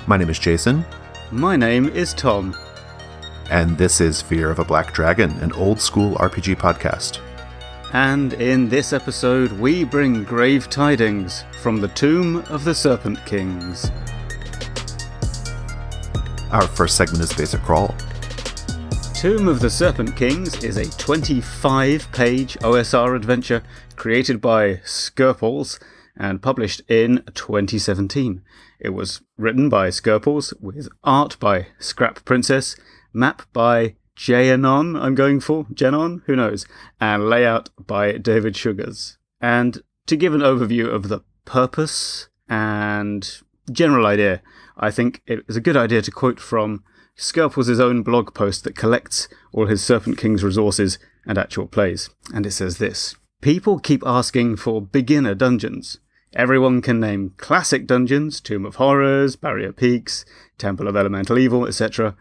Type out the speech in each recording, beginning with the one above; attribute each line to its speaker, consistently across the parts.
Speaker 1: My name is Jason.
Speaker 2: My name is Tom.
Speaker 1: And this is Fear of a Black Dragon, an old-school RPG podcast.
Speaker 2: And in this episode, we bring grave tidings from the tomb of the Serpent Kings.
Speaker 1: Our first segment is Basic Crawl.
Speaker 2: Tomb of the Serpent Kings is a 25-page OSR adventure created by Serpent and published in 2017. It was written by Serpent with art by Scrap Princess, map by Jenon, I'm going for, Jenon, who knows, and layout by David Sugars. And to give an overview of the purpose and general idea, I think it is a good idea to quote from Serpent's own blog post that collects all his Serpent King's resources and actual plays. And it says this: people keep asking for beginner dungeons. Everyone can name classic dungeons, Tomb of Horrors, Barrier Peaks, Temple of Elemental Evil, etc.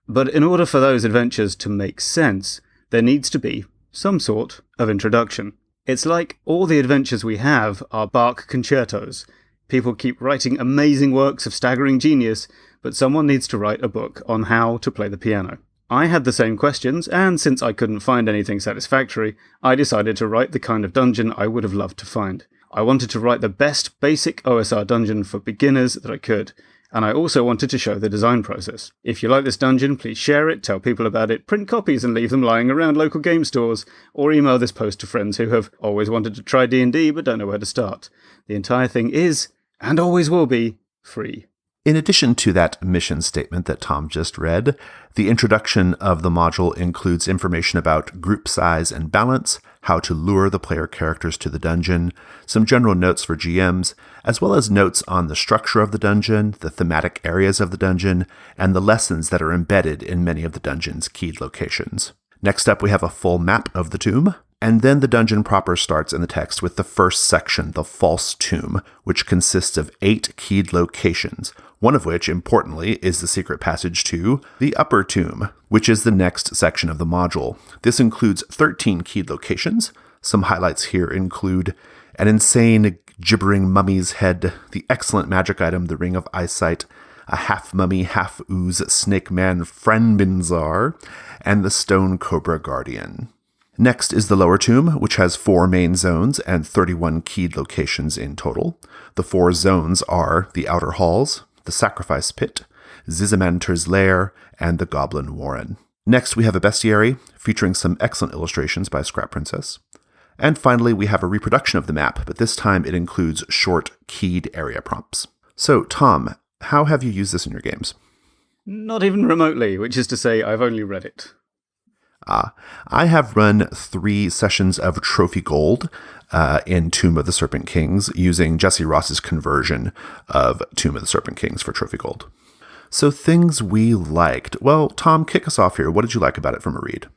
Speaker 2: But in order for those adventures to make sense, there needs to be some sort of introduction. It's like all the adventures we have are Bach concertos. People keep writing amazing works of staggering genius, but someone needs to write a book on how to play the piano. I had the same questions, and since I couldn't find anything satisfactory, I decided to write the kind of dungeon I would have loved to find. I wanted to write the best basic OSR dungeon for beginners that I could, and I also wanted to show the design process. If you like this dungeon, please share it, tell people about it, print copies and leave them lying around local game stores, or email this post to friends who have always wanted to try D&D but don't know where to start. The entire thing is, and always will be, free.
Speaker 1: In addition to that mission statement that Tom just read, the introduction of the module includes information about group size and balance, how to lure the player characters to the dungeon, some general notes for GMs, as well as notes on the structure of the dungeon, the thematic areas of the dungeon, and the lessons that are embedded in many of the dungeon's keyed locations. Next up, we have a full map of the tomb. And then the dungeon proper starts in the text with the first section, the False Tomb, which consists of 8 keyed locations, one of which, importantly, is the secret passage to the Upper Tomb, which is the next section of the module. This includes 13 keyed locations. Some highlights here include an insane, gibbering mummy's head, the excellent magic item, the Ring of Eyesight, a half-mummy, half-ooze snake man, Frenbinzar, and the Stone Cobra Guardian. Next is the Lower Tomb, which has 4 main zones and 31 keyed locations in total. The 4 zones are the Outer Halls, the Sacrifice Pit, Zizimanter's Lair, and the Goblin Warren. Next, we have a Bestiary, featuring some excellent illustrations by Scrap Princess. And finally, we have a reproduction of the map, but this time it includes short, keyed area prompts. So, Tom, how have you used this in your games?
Speaker 2: Not even remotely, which is to say I've only read it.
Speaker 1: I have run 3 sessions of Trophy Gold in Tomb of the Serpent Kings using Jesse Ross's conversion of Tomb of the Serpent Kings for Trophy Gold. So things we liked. Well, Tom, kick us off here. What did you like about it from a read?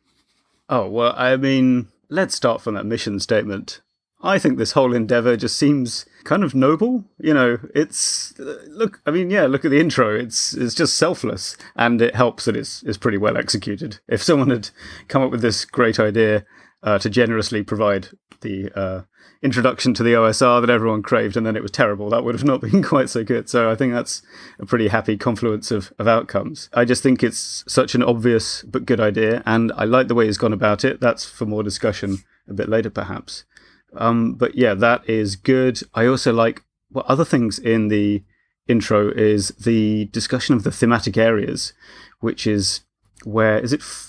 Speaker 2: Oh, well, I mean, let's start from that mission statement. I think this whole endeavor just seems kind of noble. You know, it's, look at the intro. It's just selfless, and it helps that it's pretty well executed. If someone had come up with this great idea to generously provide the introduction to the OSR that everyone craved, and then it was terrible, that would have not been quite so good. So I think that's a pretty happy confluence of outcomes. I just think it's such an obvious but good idea, and I like the way he's gone about it. That's for more discussion a bit later, perhaps. But yeah, that is good. I also like other things in the intro is the discussion of the thematic areas, which is where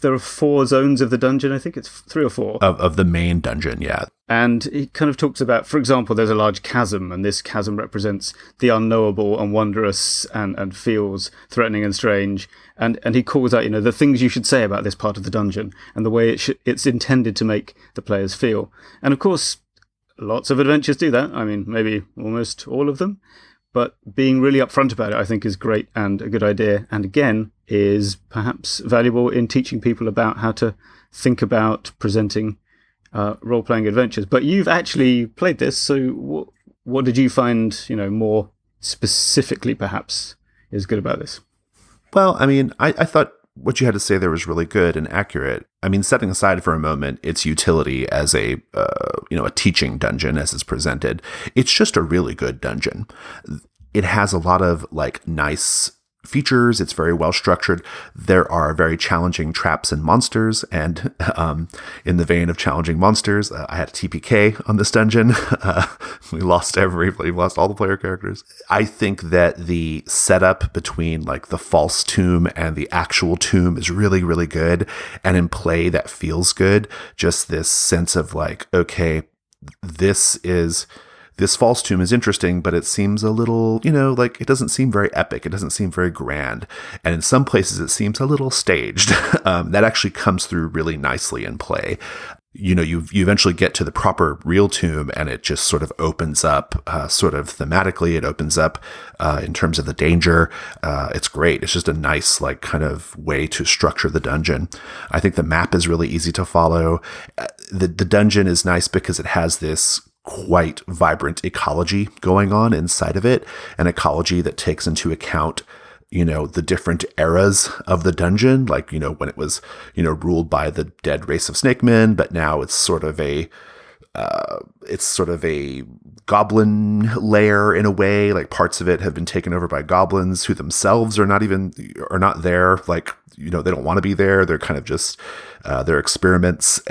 Speaker 2: there are 4 zones of the dungeon. I think it's 3 or 4
Speaker 1: of the main dungeon. Yeah.
Speaker 2: And he kind of talks about, for example, there's a large chasm, and this chasm represents the unknowable and wondrous and feels threatening and strange. And he calls out, the things you should say about this part of the dungeon and the way it's intended to make the players feel. And of course, lots of adventures do that. I mean, maybe almost all of them. But being really upfront about it, I think, is great and a good idea. And again, is perhaps valuable in teaching people about how to think about presenting role-playing adventures. But you've actually played this, so what did you find, more specifically, perhaps, is good about this?
Speaker 1: Well, I mean, I thought what you had to say there was really good and accurate. I mean, setting aside for a moment its utility as a teaching dungeon as it's presented, it's just a really good dungeon. It has a lot of nice features. It's very well structured. There are very challenging traps and monsters. And in the vein of challenging monsters, I had a TPK on this dungeon. We lost all the player characters. I think that the setup between like the false tomb and the actual tomb is really, really good. And in play, that feels good. Just this sense of like, okay, this false tomb is interesting, but it seems a little, like it doesn't seem very epic. It doesn't seem very grand. And in some places it seems a little staged. That actually comes through really nicely in play. You eventually get to the proper real tomb and it just sort of opens up sort of thematically. It opens up in terms of the danger. It's great. It's just a nice like kind of way to structure the dungeon. I think the map is really easy to follow. The dungeon is nice because it has this quite vibrant ecology going on inside of it, an ecology that takes into account the different eras of the dungeon, like, when it was, ruled by the dead race of snakemen, but now it's sort of a goblin lair in a way. Like parts of it have been taken over by goblins who themselves are not there. Like, they don't want to be there. They're kind of just, they're experiments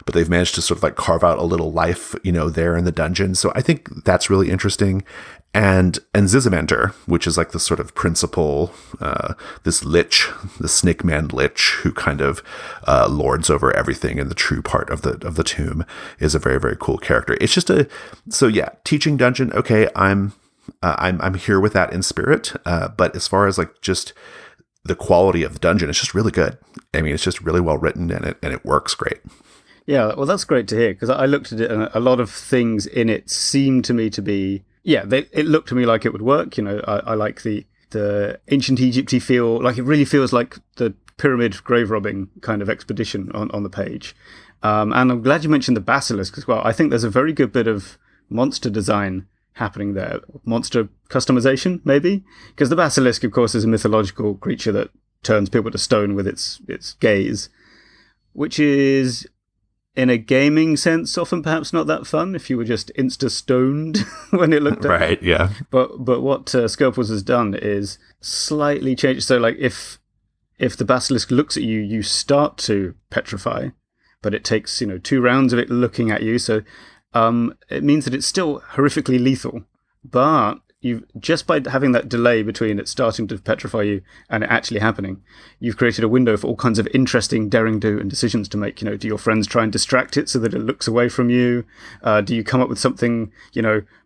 Speaker 1: but they've managed to sort of like carve out a little life, there in the dungeon. So I think that's really interesting. And Zizimander, which is like the sort of principal, this lich, the snake man lich, who kind of lords over everything in the true part of the tomb, is a very, very cool character. It's just teaching dungeon. Okay, I'm here with that in spirit. But as far as like just the quality of the dungeon, it's just really good. I mean, it's just really well written and it works great.
Speaker 2: Yeah, well, that's great to hear, because I looked at it and a lot of things in it seemed to me to be, it looked to me like it would work. I like the ancient Egypty feel, like it really feels like the pyramid grave robbing kind of expedition on the page. And I'm glad you mentioned the Basilisk as well. I think there's a very good bit of monster design happening there, monster customization maybe, because the Basilisk, of course, is a mythological creature that turns people to stone with its gaze, which is, in a gaming sense, often perhaps not that fun if you were just insta-stoned when it looked at.
Speaker 1: Right, yeah.
Speaker 2: But what Skerples has done is slightly change. So like if the Basilisk looks at you, you start to petrify, but it takes 2 rounds of it looking at you. So it means that it's still horrifically lethal, but just by having that delay between it starting to petrify you and it actually happening, you've created a window for all kinds of interesting daring do and decisions to make. Do your friends try and distract it so that it looks away from you? Do you come up with something,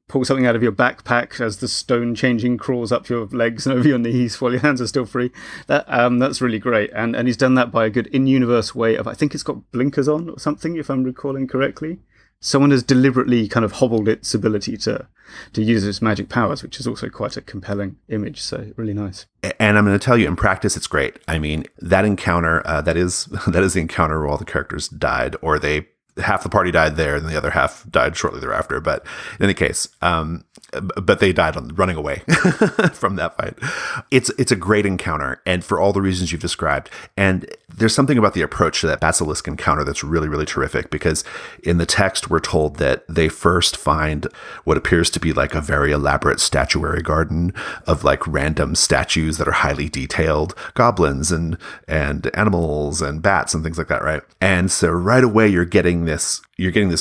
Speaker 2: pull something out of your backpack as the stone changing crawls up your legs and over your knees while your hands are still free? That's really great. And he's done that by a good in-universe way of, I think it's got blinkers on or something, if I'm recalling correctly. Someone has deliberately kind of hobbled its ability to use its magic powers, which is also quite a compelling image. So really nice.
Speaker 1: And I'm going to tell you, in practice, it's great. I mean, that encounter, that is the encounter where all the characters died, or half the party died there and the other half died shortly thereafter. But in any case, but they died running away from that fight. It's a great encounter, and for all the reasons you've described. And there's something about the approach to that Basilisk encounter that's really, really terrific, because in the text, we're told that they first find what appears to be like a very elaborate statuary garden of like random statues that are highly detailed, goblins and animals and bats and things like that, right? And so right away you're getting this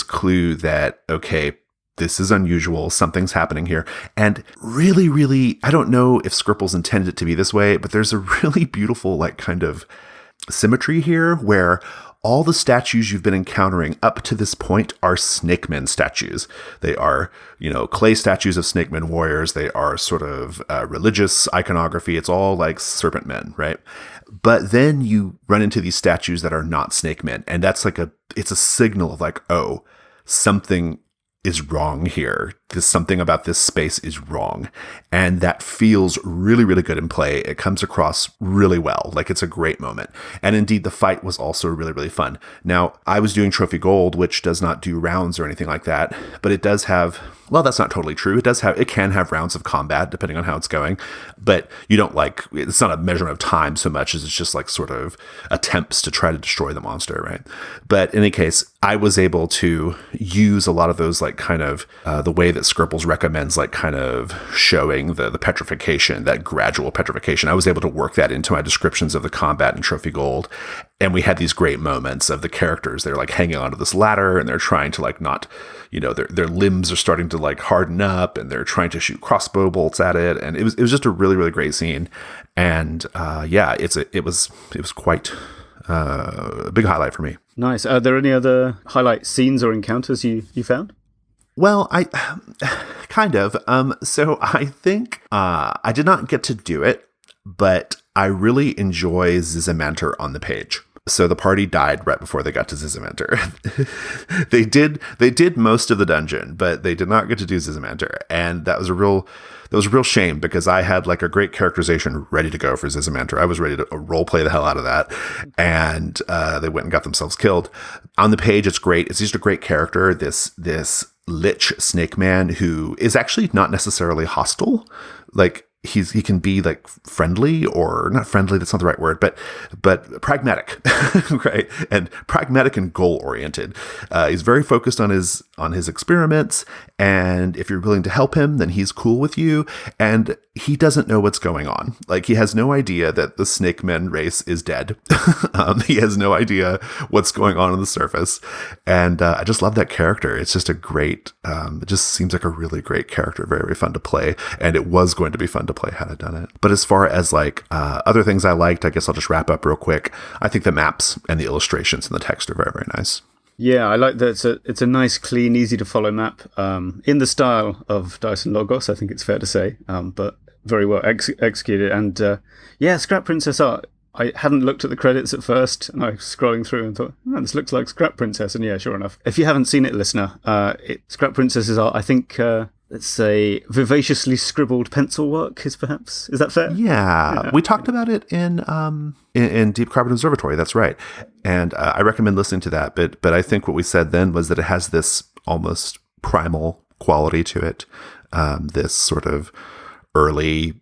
Speaker 1: clue that, okay, this is unusual. Something's happening here. And really, really, I don't know if Skerples intended it to be this way, but there's a really beautiful, like, kind of symmetry here where all the statues you've been encountering up to this point are snakemen statues. They are, clay statues of snakemen warriors. They are sort of religious iconography. It's all like serpent men, right? But then you run into these statues that are not snakemen. And that's like it's a signal of like, oh, something is wrong here. Something about this space is wrong. And that feels really, really good in play. It comes across really well. Like it's a great moment. And indeed, the fight was also really, really fun. Now, I was doing Trophy Gold, which does not do rounds or anything like that, but it does have, well, that's not totally true. It can have rounds of combat depending on how it's going, but it's not a measurement of time so much as it's just like sort of attempts to try to destroy the monster, right? But in any case, I was able to use a lot of those like kind of the way that Skirples recommends, like kind of showing the petrification, that gradual petrification. I was able to work that into my descriptions of the combat in Trophy Gold. And we had these great moments of the characters. They're like hanging onto this ladder and they're trying to like not, their limbs are starting to like harden up and they're trying to shoot crossbow bolts at it. And it was just a really, really great scene. And it was quite a big highlight for me.
Speaker 2: Nice. Are there any other highlight scenes or encounters you found?
Speaker 1: Well, I kind of. So I think I did not get to do it, but I really enjoy Zizimanter on the page. So the party died right before they got to Zizimanter. They did most of the dungeon, but they did not get to do Zizimanter, and that was a real shame because I had like a great characterization ready to go for Zizimanter. I was ready to roleplay the hell out of that, and they went and got themselves killed. On the page, it's great. It's just a great character. This Lich Snake Man who is actually not necessarily hostile. Like he can be like friendly, or not friendly, that's not the right word, but pragmatic, right? And pragmatic and goal oriented. He's very focused on his experiments, and if you're willing to help him, then he's cool with you. And he doesn't know what's going on. Like, he has no idea that the Snake Men race is dead. He has no idea what's going on the surface. And I just love that character. It's just a great, it just seems like a really great character. Very, very fun to play. And it was going to be fun to play had I done it. But as far as like other things I liked, I guess I'll just wrap up real quick. I think the maps and the illustrations and the text are very, very nice.
Speaker 2: Yeah, I like that. It's a nice, clean, easy to follow map in the style of Dice and Logos, I think it's fair to say, but very well executed. And Scrap Princess art. I hadn't looked at the credits at first, and I was scrolling through and thought, this looks like Scrap Princess. And yeah, sure enough. If you haven't seen it, listener, Scrap Princess's art, I think, let's say, vivaciously scribbled pencil work is that fair?
Speaker 1: Yeah. We talked about it in Deep Carbon Observatory. That's right. And I recommend listening to that. But I think what we said then was that it has this almost primal quality to it. This sort of early,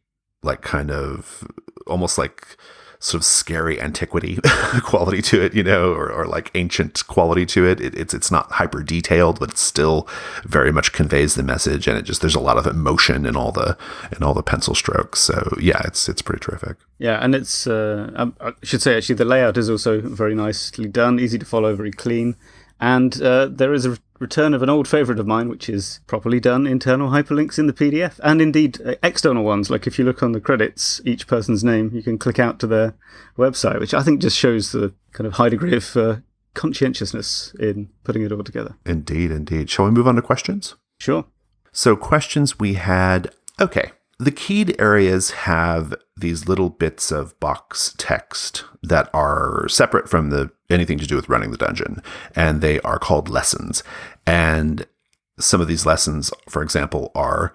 Speaker 1: like kind of almost like sort of scary antiquity quality to it, or like ancient quality to it. It's not hyper detailed, but it still very much conveys the message. And there's a lot of emotion in all the pencil strokes. So yeah, it's pretty terrific. Yeah.
Speaker 2: And it's, I should say actually the layout is also very nicely done, easy to follow, very clean. And there is a return of an old favourite of mine, which is properly done internal hyperlinks in the PDF, and indeed external ones. Like if you look on the credits, each person's name, you can click out to their website, which I think just shows the kind of high degree of conscientiousness in putting it all together.
Speaker 1: Indeed. Shall we move on to questions?
Speaker 2: Sure.
Speaker 1: So questions we had, okay. The keyed areas have these little bits of box text that are separate from anything to do with running the dungeon, and they are called lessons. And some of these lessons, for example, are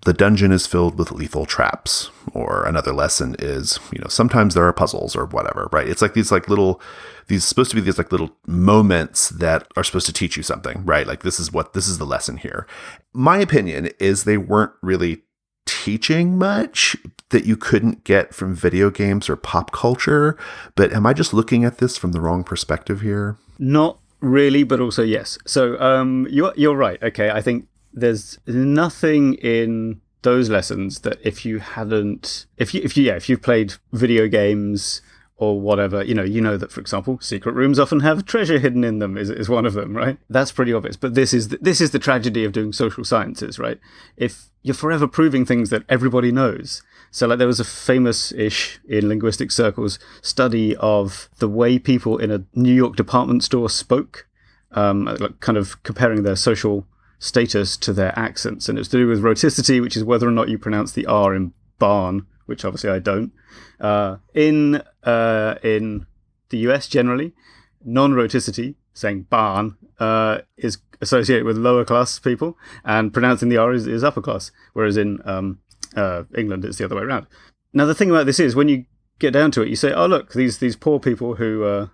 Speaker 1: the dungeon is filled with lethal traps, or another lesson is, sometimes there are puzzles or whatever, right? It's like these supposed to be these like little moments that are supposed to teach you something, right? Like this is the lesson here. My opinion is they weren't really teaching much that you couldn't get from video games or pop culture. But am I just looking at this from the wrong perspective here?
Speaker 2: Not really, but also yes. So you're right. Okay, I think there's nothing in those lessons that if you've played video games or whatever, you know that, for example, secret rooms often have treasure hidden in them is one of them, right? That's pretty obvious. But this is the tragedy of doing social sciences, right? If you're forever proving things that everybody knows. So like there was a famous-ish in linguistic circles study of the way people in a New York department store spoke, like kind of comparing their social status to their accents. And it's to do with rhoticity, which is whether or not you pronounce the R in barn, which obviously I don't. In the US generally, non-rhoticity, saying barn, is associated with lower class people, and pronouncing the R is upper class, whereas in England it's the other way around. Now the thing about this is, when you get down to it, you say, oh look, these poor people who are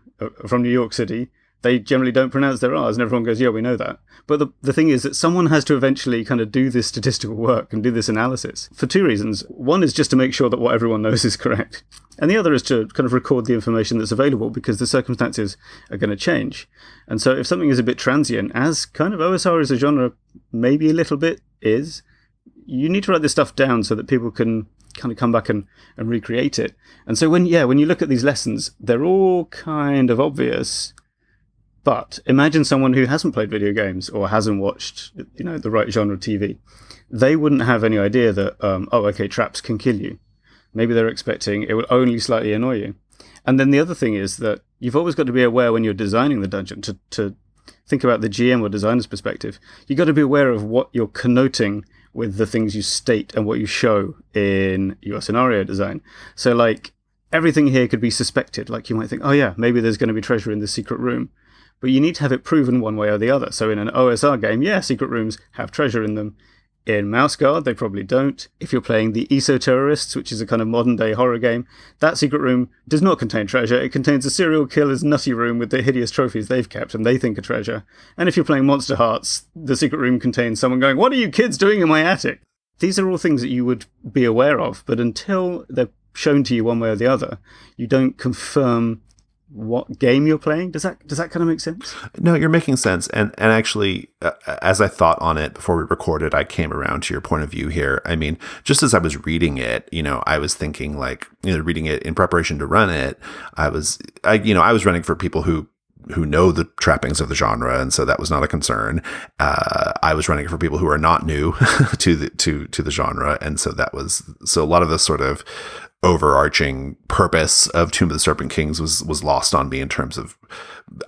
Speaker 2: from New York City, they generally don't pronounce their R's, and everyone goes, yeah, we know that. But the thing is that someone has to eventually kind of do this statistical work and do this analysis for two reasons. One is just to make sure that what everyone knows is correct. And the other is to kind of record the information that's available, because the circumstances are going to change. And so if something is a bit transient, as kind of OSR as a genre maybe a little bit is, you need to write this stuff down so that people can kind of come back and recreate it. And so when you look at these lessons, they're all kind of obvious. But imagine someone who hasn't played video games or hasn't watched, the right genre TV. They wouldn't have any idea that, traps can kill you. Maybe they're expecting it will only slightly annoy you. And then the other thing is that you've always got to be aware when you're designing the dungeon to think about the GM or designer's perspective. You've got to be aware of what you're connoting with the things you state and what you show in your scenario design. So like everything here could be suspected. Like you might think, oh yeah, maybe there's going to be treasure in this secret room. But you need to have it proven one way or the other. So in an OSR game, yeah, secret rooms have treasure in them. In Mouse Guard, they probably don't. If you're playing the Esoterrorists, which is a kind of modern-day horror game, that secret room does not contain treasure. It contains a serial killer's nutty room with the hideous trophies they've kept and they think are treasure. And if you're playing Monster Hearts, the secret room contains someone going, "What are you kids doing in my attic?" These are all things that you would be aware of, but until they're shown to you one way or the other, you don't confirm what game you're playing. Does that kind of make sense?
Speaker 1: No, you're making sense. And actually, as I thought on it before we recorded, I came around to your point of view here. I mean, just as I was reading it, I was thinking like, reading it in preparation to run it, I was running for people who know the trappings of the genre, and so that was not a concern. I was running for people who are not new to the genre, and so a lot of the sort of overarching purpose of Tomb of the Serpent Kings was lost on me in terms of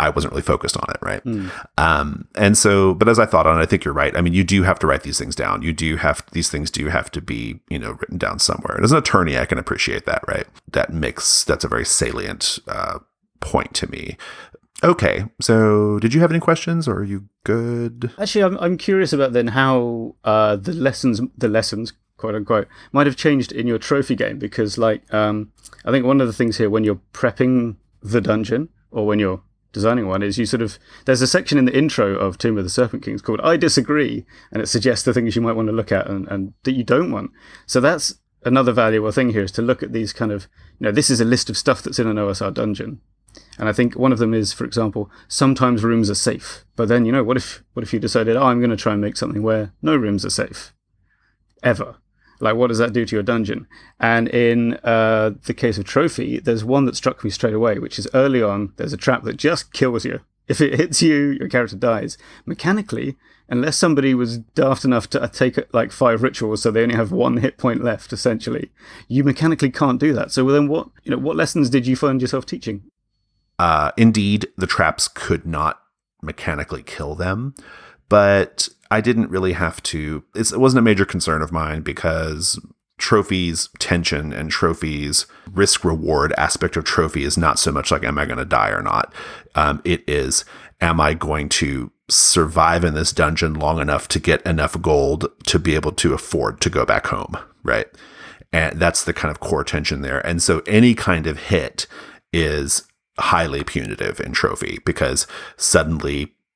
Speaker 1: I wasn't really focused on it, right? And so, but as I thought on it, I think you're right. I mean, you do have to write these things down. These things do have to be, written down somewhere. And as an attorney, I can appreciate that, right? That's a very salient point to me. Okay, so did you have any questions, or are you good?
Speaker 2: Actually, I'm curious about then how the lessons, quote unquote, might have changed in your trophy game, because I think one of the things here when you're prepping the dungeon or when you're designing one is there's a section in the intro of Tomb of the Serpent Kings called "I Disagree," and it suggests the things you might want to look at and that you don't want. So that's another valuable thing here, is to look at these kind of, this is a list of stuff that's in an OSR dungeon. And I think one of them is, for example, sometimes rooms are safe. But then, what if you decided, I'm going to try and make something where no rooms are safe? Ever. Like, what does that do to your dungeon? And in the case of Trophy, there's one that struck me straight away, which is early on, there's a trap that just kills you. If it hits you, your character dies. Mechanically, unless somebody was daft enough to take 5 rituals so they only have 1 hit point left, essentially, you mechanically can't do that. So then what lessons did you find yourself teaching?
Speaker 1: Indeed, the traps could not mechanically kill them, but I didn't really have to. It wasn't a major concern of mine, because Trophy's tension and Trophy's risk-reward aspect of Trophy is not so much like, am I going to die or not? It is, am I going to survive in this dungeon long enough to get enough gold to be able to afford to go back home, right? And that's the kind of core tension there. And so any kind of hit is highly punitive in Trophy, because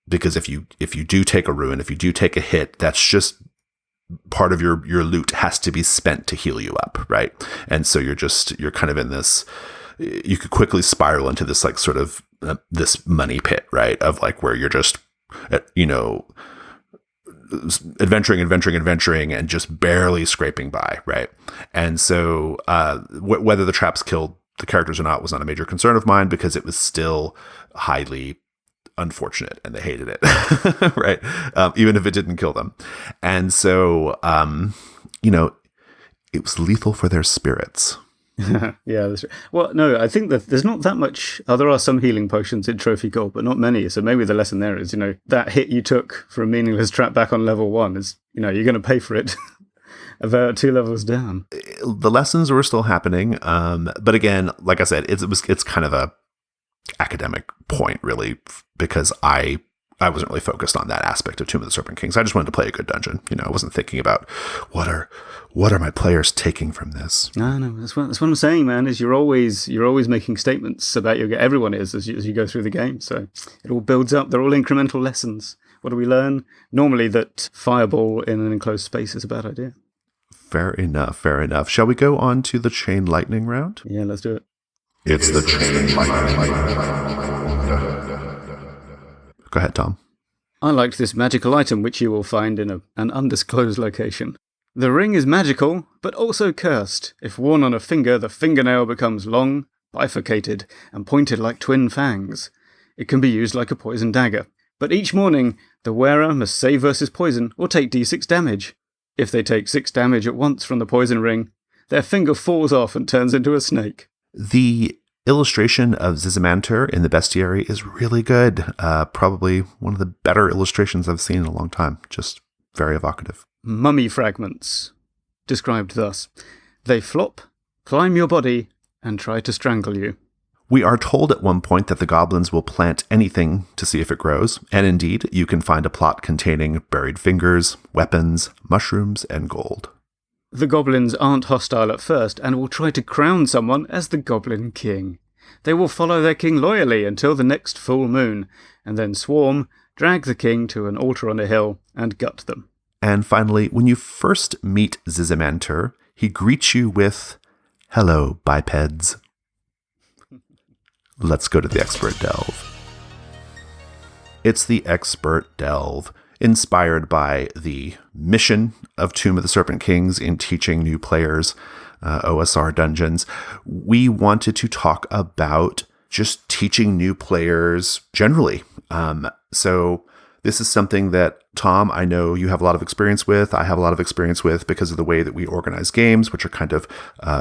Speaker 1: if you do take a ruin, if you do take a hit, that's just part of your loot has to be spent to heal you up, right? And so you're kind of in this, you could quickly spiral into this sort of this money pit, right? Of where you're just adventuring and just barely scraping by, right? And so whether the traps killed the characters or not was not a major concern of mine, because it was still highly unfortunate and they hated it, right? Even if it didn't kill them. And so, it was lethal for their spirits.
Speaker 2: Yeah, that's right. Well, no, I think that there's not that much. There are some healing potions in Trophy Gold, but not many. So maybe the lesson there is, that hit you took for a meaningless trap back on level 1 is, you're going to pay for it. About 2 levels down.
Speaker 1: The lessons were still happening, but again, like I said, it's kind of a academic point, really, because I I wasn't really focused on that aspect of Tomb of the Serpent Kings. I just wanted to play a good dungeon. I wasn't thinking about what are my players taking from this.
Speaker 2: No, that's what I'm saying, man. Is you're always making statements about everyone is as you go through the game. So it all builds up. They're all incremental lessons. What do we learn? Normally, that fireball in an enclosed space is a bad idea.
Speaker 1: Fair enough. Shall we go on to the chain lightning round?
Speaker 2: Yeah, let's do it.
Speaker 1: It's the chain lightning round. Go ahead, Tom.
Speaker 2: I liked this magical item, which you will find in an undisclosed location. The ring is magical, but also cursed. If worn on a finger, the fingernail becomes long, bifurcated, and pointed like twin fangs. It can be used like a poison dagger. But each morning, the wearer must save versus poison or take d6 damage. If they take 6 damage at once from the poison ring, their finger falls off and turns into a snake.
Speaker 1: The illustration of Zizimanter in the bestiary is really good. Probably one of the better illustrations I've seen in a long time. Just very evocative.
Speaker 2: Mummy fragments. Described thus. They flop, climb your body, and try to strangle you.
Speaker 1: We are told at one point that the goblins will plant anything to see if it grows, and indeed, you can find a plot containing buried fingers, weapons, mushrooms, and gold.
Speaker 2: The goblins aren't hostile at first and will try to crown someone as the Goblin King. They will follow their king loyally until the next full moon, and then swarm, drag the king to an altar on a hill, and gut them.
Speaker 1: And finally, when you first meet Zizimanter, he greets you with, "Hello, bipeds." Let's go to the Expert Delve. It's the Expert Delve, inspired by the mission of Tomb of the Serpent Kings in teaching new players OSR dungeons. We wanted to talk about just teaching new players generally. So this is something that, Tom, I know you have a lot of experience with. I have a lot of experience with because of the way that we organize games, which are kind of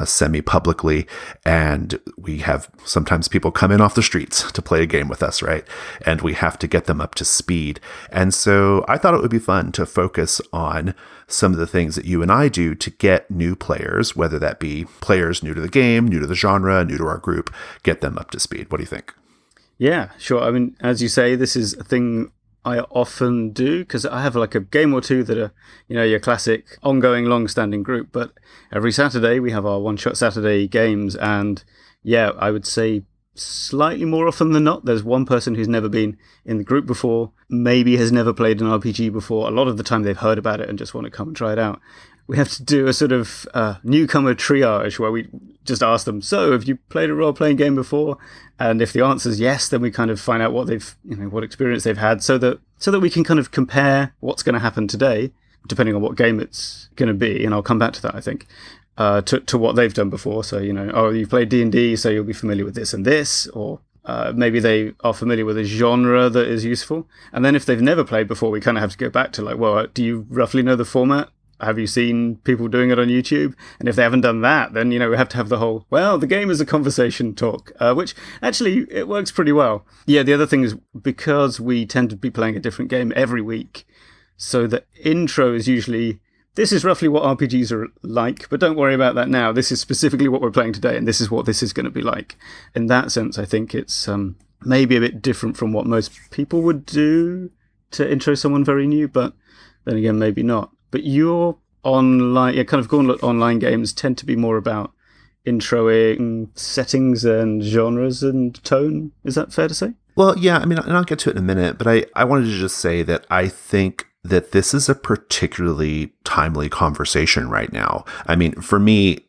Speaker 1: semi-publicly. And we have sometimes people come in off the streets to play a game with us, right? And we have to get them up to speed. And so I thought it would be fun to focus on some of the things that you and I do to get new players, whether that be players new to the game, new to the genre, new to our group, get them up to speed. What do you think?
Speaker 2: Yeah, sure. I mean, as you say, this is a thing I often do because I have like a game or two that are, your classic ongoing long-standing group. But every Saturday we have our one-shot Saturday games, and yeah, I would say slightly more often than not, there's one person who's never been in the group before, maybe has never played an RPG before. A lot of the time they've heard about it and just want to come and try it out. We have to do a sort of newcomer triage where we just ask them, so have you played a role-playing game before? And if the answer is yes, then we kind of find out what they've, what experience they've had so that we can kind of compare what's going to happen today, depending on what game it's going to be. And I'll come back to that, I think, to what they've done before. So, you've played D&D, so you'll be familiar with this and this, or maybe they are familiar with a genre that is useful. And then if they've never played before, we kind of have to go back to like, well, do you roughly know the format? Have you seen people doing it on YouTube? And if they haven't done that, then, we have to have the whole, well, the game is a conversation talk, which actually it works pretty well. Yeah, the other thing is because we tend to be playing a different game every week, so the intro is usually, this is roughly what RPGs are like, but don't worry about that now. This is specifically what we're playing today, and this is what this is going to be like. In that sense, I think it's maybe a bit different from what most people would do to intro someone very new, but then again, maybe not. But your online, kind of gauntlet online games tend to be more about introing settings and genres and tone. Is that fair to say?
Speaker 1: Well, yeah, I mean, and I'll get to it in a minute, but I wanted to just say that I think that this is a particularly timely conversation right now. I mean, for me,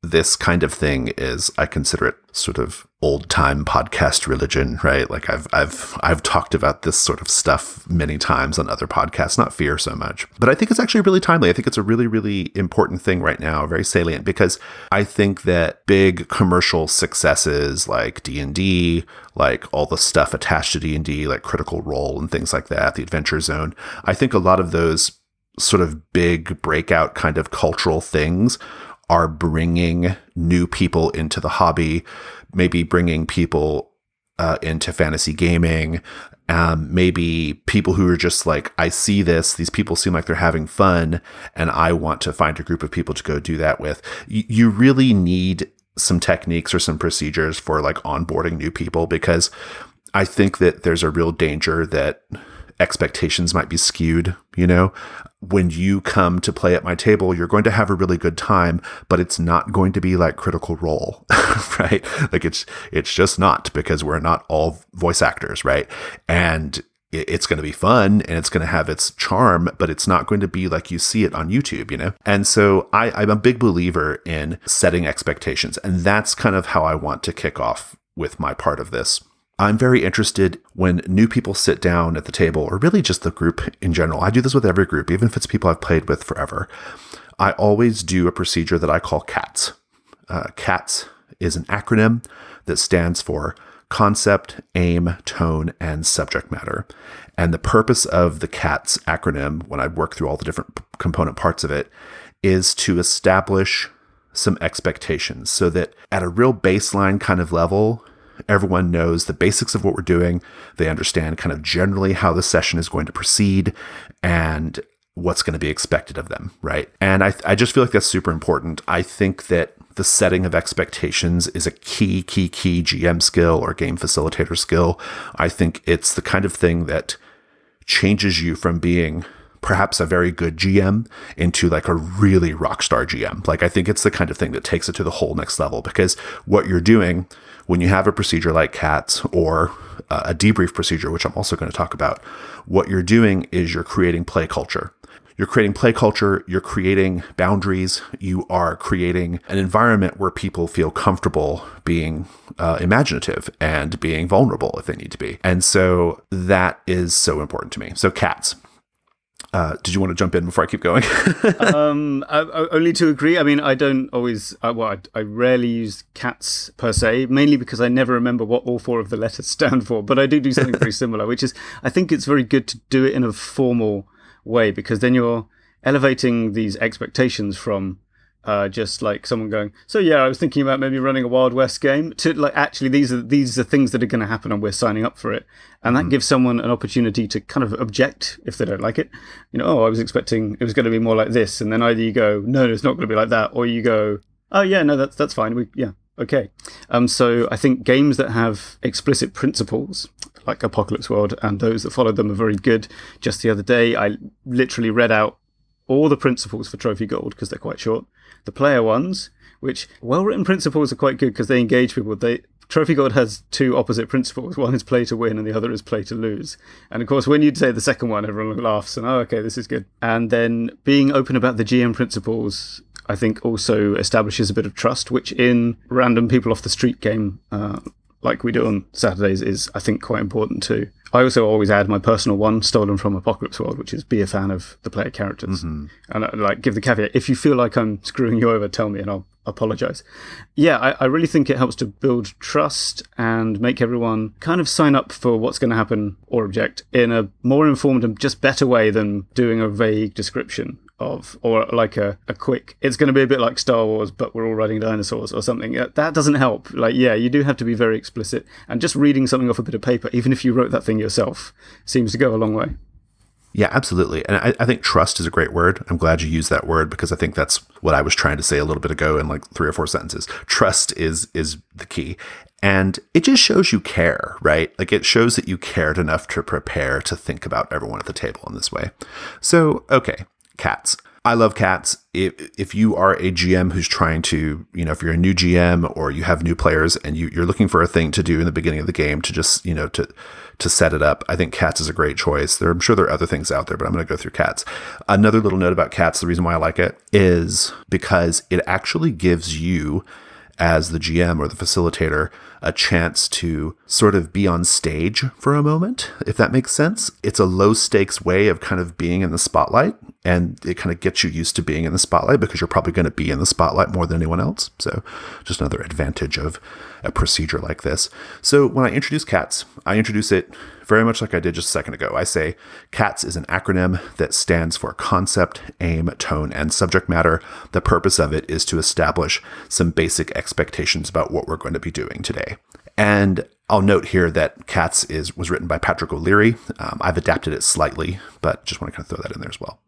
Speaker 1: this kind of thing is, I consider it sort of old time podcast religion, right? Like I've talked about this sort of stuff many times on other podcasts, not Fear so much, but I think it's actually really timely. I think it's a really, really important thing right now, very salient, because I think that big commercial successes like D&D, like all the stuff attached to D&D, like Critical Role and things like that, the Adventure Zone, I think a lot of those sort of big breakout kind of cultural things are bringing new people into the hobby, maybe bringing people into fantasy gaming, maybe people who are just like, I see these people seem like they're having fun, and I want to find a group of people to go do that with. You really need some techniques or some procedures for like onboarding new people, because I think that there's a real danger that expectations might be skewed, When you come to play at my table, you're going to have a really good time, but it's not going to be like Critical Role, right? Like it's just not, because we're not all voice actors, right? And it's going to be fun and it's going to have its charm, but it's not going to be like you see it on YouTube, And so I'm a big believer in setting expectations, and that's kind of how I want to kick off with my part of this. I'm very interested when new people sit down at the table, or really just the group in general. I do this with every group, even if it's people I've played with forever. I always do a procedure that I call CATS. CATS is an acronym that stands for Concept, Aim, Tone, and Subject Matter. And the purpose of the CATS acronym, when I work through all the different component parts of it, is to establish some expectations so that at a real baseline kind of level, everyone knows the basics of what we're doing. They understand kind of generally how the session is going to proceed and what's going to be expected of them, right? And I just feel like that's super important. I think that the setting of expectations is a key GM skill or game facilitator skill. I think it's the kind of thing that changes you from being perhaps a very good GM into like a really rock star GM. Like I think it's the kind of thing that takes it to the whole next level, because what you're doing when you have a procedure like CATS or a debrief procedure, which I'm also going to talk about, what you're doing is you're creating play culture. You're creating play culture, you're creating boundaries, you are creating an environment where people feel comfortable being imaginative and being vulnerable if they need to be. And so that is so important to me. So CATS. Did you want to jump in before I keep going?
Speaker 2: Only to agree. I mean, I don't always, I rarely use CATS per se, mainly because I never remember what all four of the letters stand for, but I do something very similar, which is, I think it's very good to do it in a formal way, because then you're elevating these expectations from just like someone going, so yeah, I was thinking about maybe running a Wild West game, to like, actually these are things that are going to happen and we're signing up for it. And that gives someone an opportunity to kind of object if they don't like it. I was expecting it was going to be more like this, and then either you go, no, it's not going to be like that, or you go, oh yeah, no, that's fine, okay. So I think games that have explicit principles like Apocalypse World and those that follow them are very good. Just the other day, I literally read out all the principles for Trophy Gold because they're quite short. The player ones, which well-written principles are quite good because they engage people. Trophy Gold has two opposite principles. One is play to win and the other is play to lose. And of course, when you say the second one, everyone laughs and, oh, okay, this is good. And then being open about the GM principles, I think also establishes a bit of trust, which in random people off the street game, like we do on Saturdays, is, I think, quite important too. I also always add my personal one, stolen from Apocalypse World, which is be a fan of the player characters. And I give the caveat, if you feel like I'm screwing you over, tell me and I'll apologize. Yeah, I really think it helps to build trust and make everyone kind of sign up for what's going to happen or object in a more informed and just better way than doing a vague description of, or like a quick, it's going to be a bit like Star Wars, but we're all riding dinosaurs or something. That doesn't help. Like, yeah, you do have to be very explicit, and just reading something off a bit of paper, even if you wrote that thing yourself, seems to go a long way.
Speaker 1: Yeah, absolutely. And I think trust is a great word. I'm glad you used that word, because I think that's what I was trying to say a little bit ago in like 3 or 4 sentences. Trust is the key. And it just shows you care, right? Like it shows that you cared enough to prepare to think about everyone at the table in this way. So, okay. CATS. I love CATS. If you are a GM who's trying to, if you're a new GM or you have new players and you're looking for a thing to do in the beginning of the game to just, to set it up, I think CATS is a great choice. I'm sure there are other things out there, but I'm going to go through CATS. Another little note about CATS, the reason why I like it is because it actually gives you, as the GM or the facilitator, a chance to sort of be on stage for a moment, if that makes sense. It's a low stakes way of kind of being in the spotlight, and it kind of gets you used to being in the spotlight because you're probably going to be in the spotlight more than anyone else. So just another advantage of a procedure like this. So when I introduce CATS, I introduce it very much like I did just a second ago. I say CATS is an acronym that stands for Concept, Aim, Tone, and Subject Matter. The purpose of it is to establish some basic expectations about what we're going to be doing today. And I'll note here that CATS was written by Patrick O'Leary. I've adapted it slightly, but just want to kind of throw that in there as well.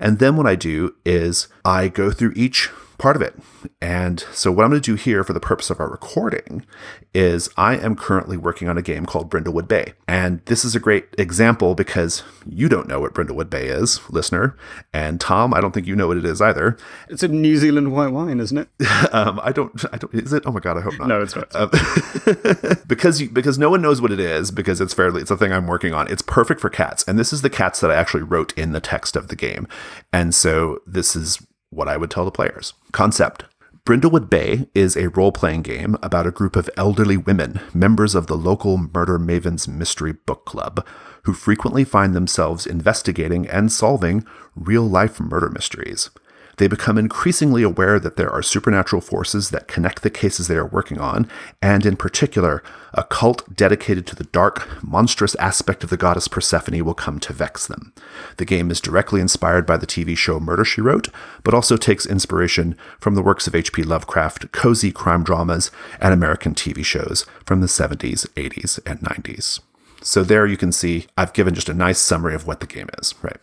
Speaker 1: And then what I do is I go through each part of it. And so what I'm going to do here for the purpose of our recording is I am currently working on a game called Brindlewood Bay. And this is a great example because you don't know what Brindlewood Bay is, listener. And Tom, I don't think you know what it is either.
Speaker 2: It's a New Zealand white wine, isn't it?
Speaker 1: I don't, is it? Oh my God, I hope not.
Speaker 2: No, it's not.
Speaker 1: Because no one knows what it is, because it's a thing I'm working on. It's perfect for cats. And this is the cats that I actually wrote in the text of the game. And so this is what I would tell the players. Concept. Brindlewood Bay is a role-playing game about a group of elderly women, members of the local Murder Mavens Mystery Book Club, who frequently find themselves investigating and solving real-life murder mysteries. They become increasingly aware that there are supernatural forces that connect the cases they are working on, and in particular, a cult dedicated to the dark, monstrous aspect of the goddess Persephone will come to vex them. The game is directly inspired by the TV show Murder, She Wrote, but also takes inspiration from the works of H.P. Lovecraft, cozy crime dramas, and American TV shows from the 70s, 80s, and 90s. So there you can see I've given just a nice summary of what the game is, right?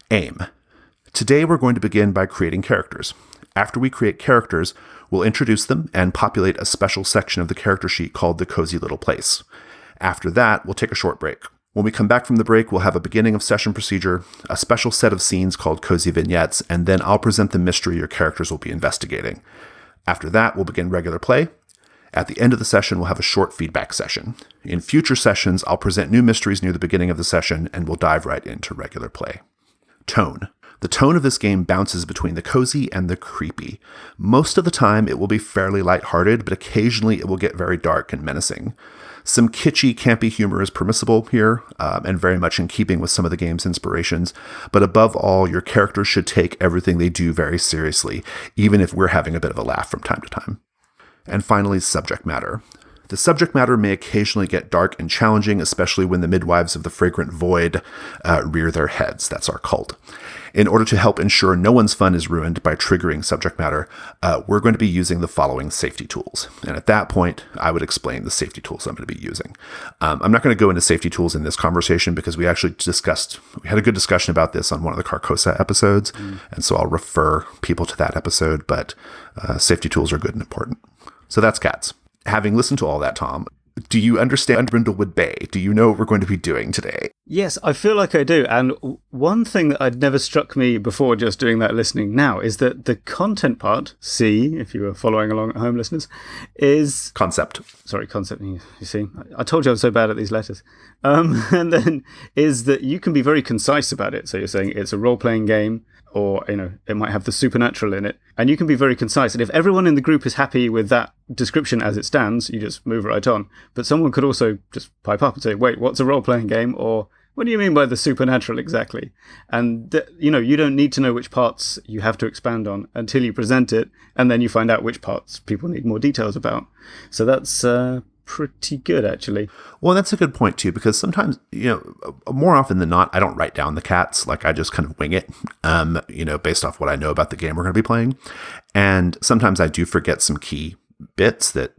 Speaker 1: Aim. Today we're going to begin by creating characters. After we create characters, we'll introduce them and populate a special section of the character sheet called the Cozy Little Place. After that, we'll take a short break. When we come back from the break, we'll have a beginning of session procedure, a special set of scenes called Cozy Vignettes, and then I'll present the mystery your characters will be investigating. After that, we'll begin regular play. At the end of the session, we'll have a short feedback session. In future sessions, I'll present new mysteries near the beginning of the session, and we'll dive right into regular play. Tone. The tone of this game bounces between the cozy and the creepy. Most of the time, it will be fairly lighthearted, but occasionally it will get very dark and menacing. Some kitschy, campy humor is permissible here, and very much in keeping with some of the game's inspirations. But above all, your characters should take everything they do very seriously, even if we're having a bit of a laugh from time to time. And finally, subject matter. The subject matter may occasionally get dark and challenging, especially when the midwives of the Fragrant Void rear their heads. That's our cult. In order to help ensure no one's fun is ruined by triggering subject matter, we're going to be using the following safety tools. And at that point, I would explain the safety tools I'm going to be using. I'm not going to go into safety tools in this conversation because we actually we had a good discussion about this on one of the Carcosa episodes. And so I'll refer people to that episode, but safety tools are good and important. So that's cats. Having listened to all that, Tom, do you understand Brindlewood Bay? Do you know what we're going to be doing today?
Speaker 2: Yes, I feel like I do. And one thing that had never struck me before just doing that listening now is that the content part, C, if you were following along at home, listeners, is...
Speaker 1: Concept.
Speaker 2: Sorry, concept, you see. I told you I was so bad at these letters. And then is that you can be very concise about it. So you're saying it's a role-playing game, or, it might have the supernatural in it. And you can be very concise. And if everyone in the group is happy with that description as it stands, you just move right on. But someone could also just pipe up and say, wait, what's a role-playing game? Or what do you mean by the supernatural exactly? And, you don't need to know which parts you have to expand on until you present it. And then you find out which parts people need more details about. So that's pretty good, actually.
Speaker 1: Well, that's a good point, too, because sometimes, more often than not, I don't write down the cats. Like, I just kind of wing it, based off what I know about the game we're going to be playing. And sometimes I do forget some key bits that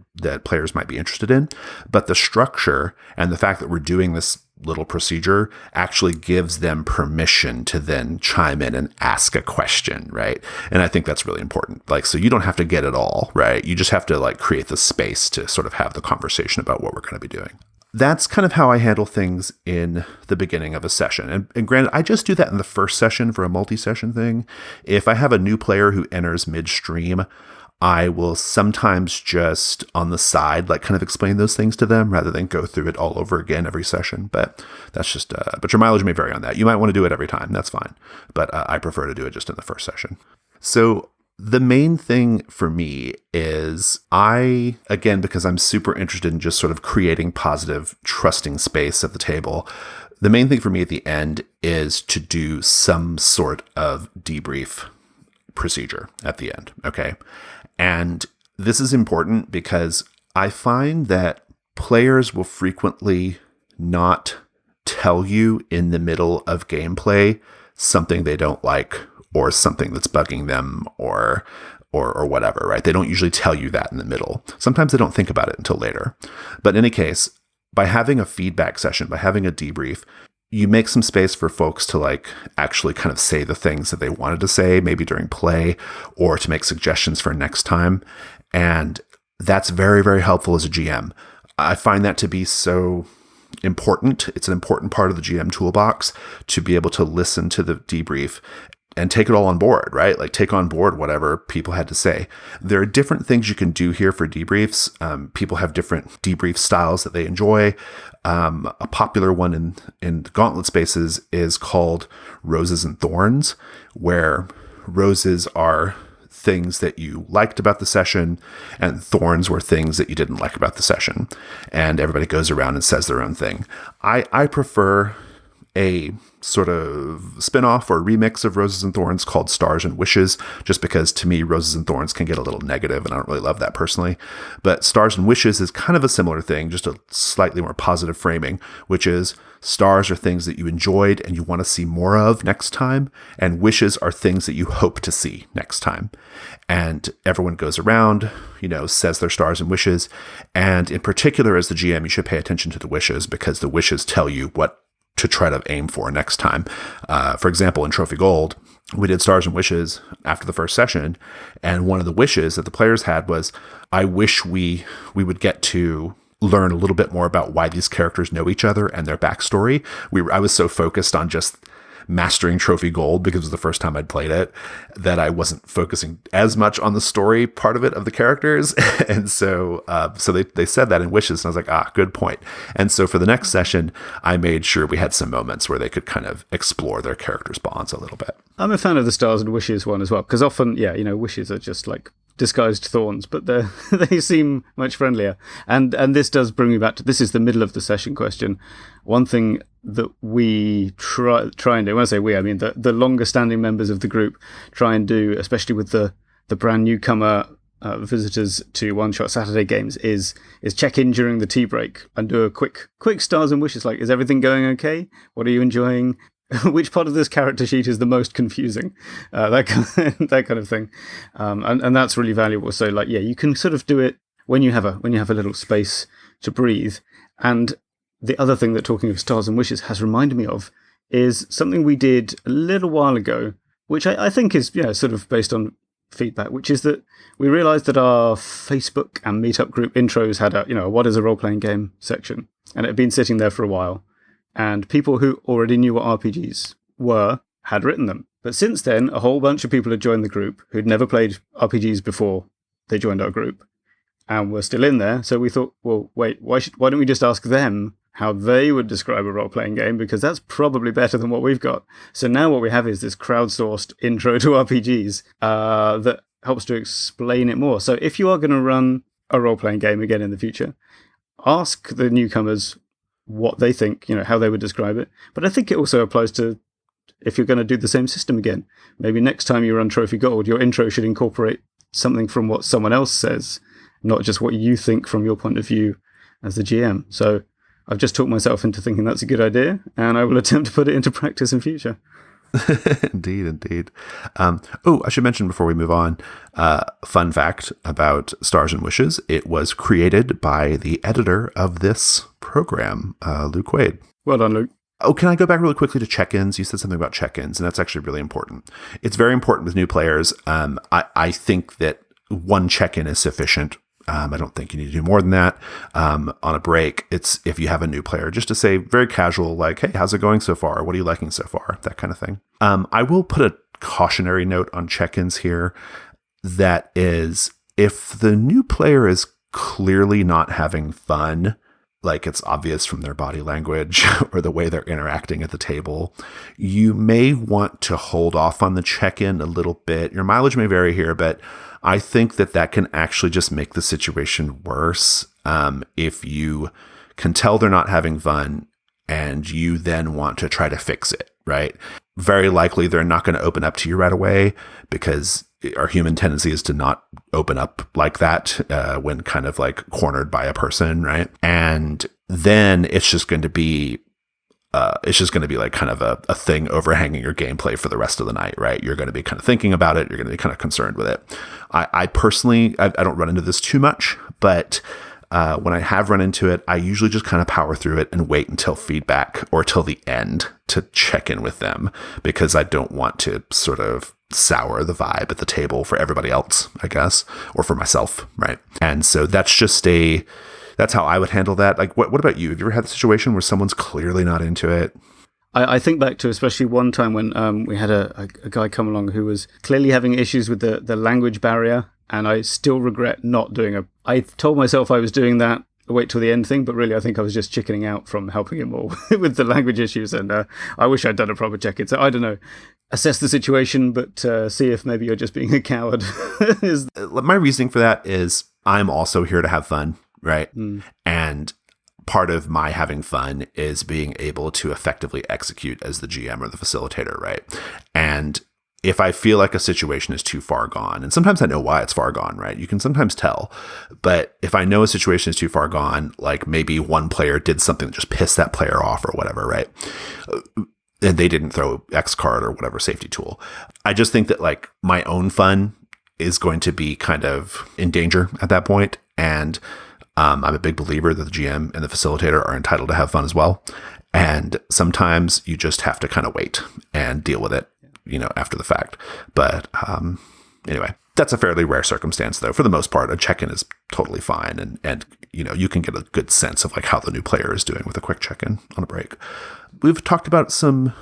Speaker 1: players might be interested in. But the structure and the fact that we're doing this little procedure actually gives them permission to then chime in and ask a question, right? And I think that's really important. So you don't have to get it all, right? You just have to create the space to sort of have the conversation about what we're going to be doing. That's kind of how I handle things in the beginning of a session. And granted, I just do that in the first session for a multi-session thing. If I have a new player who enters midstream, I will sometimes just on the side, kind of explain those things to them rather than go through it all over again every session. But that's just, but your mileage may vary on that. You might want to do it every time. That's fine. But I prefer to do it just in the first session. So the main thing for me is again, because I'm super interested in just sort of creating positive, trusting space at the table, the main thing for me at the end is to do some sort of debrief procedure at the end. Okay. And this is important because I find that players will frequently not tell you in the middle of gameplay something they don't like or something that's bugging them or whatever, right? They don't usually tell you that in the middle. Sometimes they don't think about it until later. But in any case, by having a feedback session, by having a debrief, you make some space for folks to like actually kind of say the things that they wanted to say, maybe during play, or to make suggestions for next time. And that's very, very helpful as a GM. I find that to be so important. It's an important part of the GM toolbox to be able to listen to the debrief and take it all on board, right? Like take on board whatever people had to say. There are different things you can do here for debriefs. People have different debrief styles that they enjoy. A popular one in the Gauntlet spaces is called Roses and Thorns, where roses are things that you liked about the session and thorns were things that you didn't like about the session. And everybody goes around and says their own thing. I prefer a sort of spin-off or remix of Roses and Thorns called Stars and Wishes, just because to me Roses and Thorns can get a little negative and I don't really love that personally. But Stars and Wishes is kind of a similar thing, just a slightly more positive framing, which is stars are things that you enjoyed and you want to see more of next time, and wishes are things that you hope to see next time. And everyone goes around, says their stars and wishes, and in particular as the GM you should pay attention to the wishes, because the wishes tell you what to try to aim for next time. For example, in Trophy Gold, we did Stars and Wishes after the first session, and one of the wishes that the players had was, I wish we would get to learn a little bit more about why these characters know each other and their backstory. I was so focused on just mastering Trophy Gold because it was the first time I'd played it that I wasn't focusing as much on the story part of it of the characters. And so they said that in Wishes, and I was like, good point. And so for the next session, I made sure we had some moments where they could kind of explore their characters' bonds a little bit.
Speaker 2: I'm a fan of the Stars and Wishes one as well, because often, wishes are just like disguised thorns, but they seem much friendlier. And this does bring me back to, this is the middle of the session question. One thing that we try and do, when I say we, I mean the longer standing members of the group try and do, especially with the brand newcomer visitors to One Shot Saturday games, is check in during the tea break and do a quick Stars and Wishes, like, is everything going okay? What are you enjoying? Which part of this character sheet is the most confusing? That kind of thing, and that's really valuable. So, you can sort of do it when you have a little space to breathe. And the other thing that talking of Stars and Wishes has reminded me of is something we did a little while ago, which I think is sort of based on feedback, which is that we realised that our Facebook and Meetup group intros had a what is a role-playing game section, and it had been sitting there for a while. And people who already knew what RPGs were had written them. But since then, a whole bunch of people had joined the group who'd never played RPGs before they joined our group and were still in there. So we thought, well, wait, why don't we just ask them how they would describe a role-playing game? Because that's probably better than what we've got. So now what we have is this crowdsourced intro to RPGs that helps to explain it more. So if you are going to run a role-playing game again in the future, ask the newcomers what they think, how they would describe it. But I think it also applies to if you're going to do the same system again. Maybe next time you run Trophy Gold, your intro should incorporate something from what someone else says, not just what you think from your point of view as the GM. So I've just talked myself into thinking that's a good idea, and I will attempt to put it into practice in future.
Speaker 1: Indeed. I should mention before we move on, fun fact about Stars and Wishes. It was created by the editor of this program, Luke Wade.
Speaker 2: Well done, Luke.
Speaker 1: Oh, can I go back really quickly to check-ins? You said something about check-ins, and that's actually really important. It's very important with new players. I think that one check-in is sufficient. I don't think you need to do more than that. On a break, it's if you have a new player, just to say very casual, like, hey, how's it going so far? What are you liking so far? That kind of thing. I will put a cautionary note on check-ins here. That is, if the new player is clearly not having fun, like it's obvious from their body language or the way they're interacting at the table, you may want to hold off on the check-in a little bit. Your mileage may vary here, but I think that can actually just make the situation worse if you can tell they're not having fun and you then want to try to fix it, right? Very likely they're not going to open up to you right away, because our human tendency is to not open up like that when kind of like cornered by a person, right? And then it's just going to be like kind of a thing overhanging your gameplay for the rest of the night, right? You're going to be kind of thinking about it. You're going to be kind of concerned with it. I personally, I don't run into this too much, but when I have run into it, I usually just kind of power through it and wait until feedback or till the end to check in with them, because I don't want to sort of sour the vibe at the table for everybody else, I guess, or for myself, right? And so that's how I would handle that. Like, what about you? Have you ever had the situation where someone's clearly not into it?
Speaker 2: I think back to especially one time when we had a guy come along who was clearly having issues with the language barrier, and I still regret not doing I told myself I was doing that, wait till the end thing, but really I think I was just chickening out from helping him all with the language issues, and I wish I'd done a proper check-in. So I don't know. Assess the situation, but see if maybe you're just being a coward.
Speaker 1: My reasoning for that is I'm also here to have fun, right? And part of my having fun is being able to effectively execute as the GM or the facilitator, right? And if I feel like a situation is too far gone, and sometimes I know why it's far gone, right? You can sometimes tell. But if I know a situation is too far gone, like maybe one player did something that just pissed that player off or whatever, right? And they didn't throw X card or whatever safety tool. I just think that like my own fun is going to be kind of in danger at that point. And I'm a big believer that the GM and the facilitator are entitled to have fun as well. And sometimes you just have to kind of wait and deal with it, after the fact. But anyway, that's a fairly rare circumstance, though. For the most part, a check-in is totally fine. And you can get a good sense of like how the new player is doing with a quick check-in on a break. We've talked about some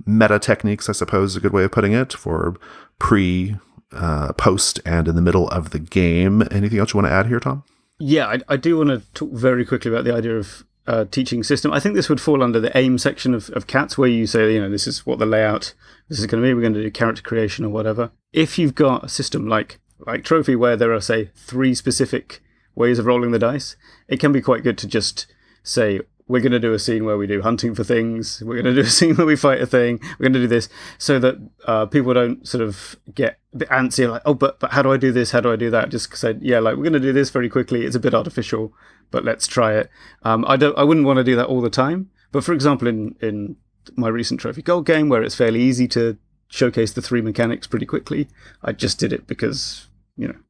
Speaker 1: meta techniques, I suppose is a good way of putting it, for pre, post, and in the middle of the game. Anything else you want to add here, Tom?
Speaker 2: Yeah, I do want to talk very quickly about the idea of teaching system. I think this would fall under the aim section of CATS, where you say, this is what the layout, this is going to be, we're going to do character creation or whatever. If you've got a system like Trophy, where there are, say, 3 specific ways of rolling the dice, it can be quite good to just say, we're going to do a scene where we do hunting for things, we're going to do a scene where we fight a thing, we're going to do this, so that people don't sort of get a bit antsy, like, oh, but how do I do this, how do I do that? Just say, yeah, like, we're going to do this very quickly, it's a bit artificial, but let's try it. I wouldn't want to do that all the time, but for example, in my recent Trophy Gold game, where it's fairly easy to showcase the 3 mechanics pretty quickly, I just did it because,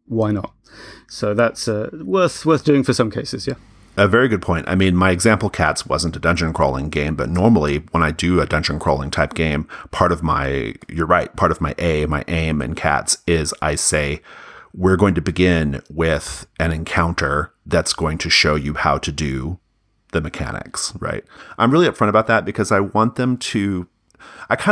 Speaker 2: why not? So that's worth doing for some cases, yeah.
Speaker 1: A very good point. I mean, my example CATS wasn't a dungeon crawling game, but normally when I do a dungeon crawling type game, part of my aim in CATS is I say, we're going to begin with an encounter that's going to show you how to do the mechanics, right? I'm really upfront about that because I kind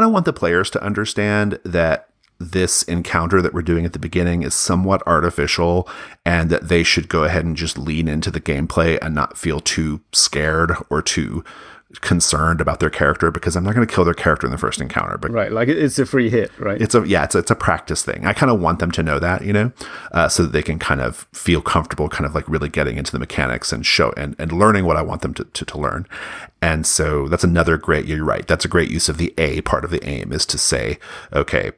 Speaker 1: of want the players to understand that this encounter that we're doing at the beginning is somewhat artificial, and that they should go ahead and just lean into the gameplay and not feel too scared or too concerned about their character, because I'm not going to kill their character in the first encounter. But
Speaker 2: right, like it's a free hit, right?
Speaker 1: It's a practice thing. I kind of want them to know that, so that they can kind of feel comfortable, kind of like really getting into the mechanics and show and learning what I want them to learn. And so that's another great. You're right. That's a great use of the A part of the aim, is to say, okay,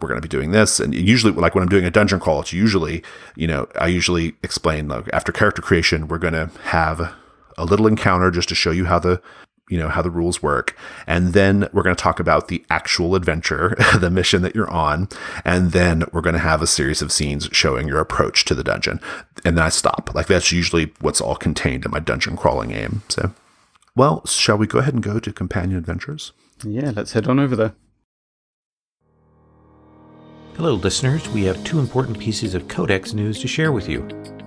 Speaker 1: we're going to be doing this. And usually, like when I'm doing a dungeon crawl, it's usually, I usually explain, like, after character creation, we're going to have a little encounter just to show you how the rules work. And then we're going to talk about the actual adventure, the mission that you're on. And then we're going to have a series of scenes showing your approach to the dungeon. And then I stop. Like, that's usually what's all contained in my dungeon crawling aim. So, well, shall we go ahead and go to companion adventures?
Speaker 2: Yeah, let's head on over there.
Speaker 3: Hello, listeners. We have 2 important pieces of Codex news to share with you.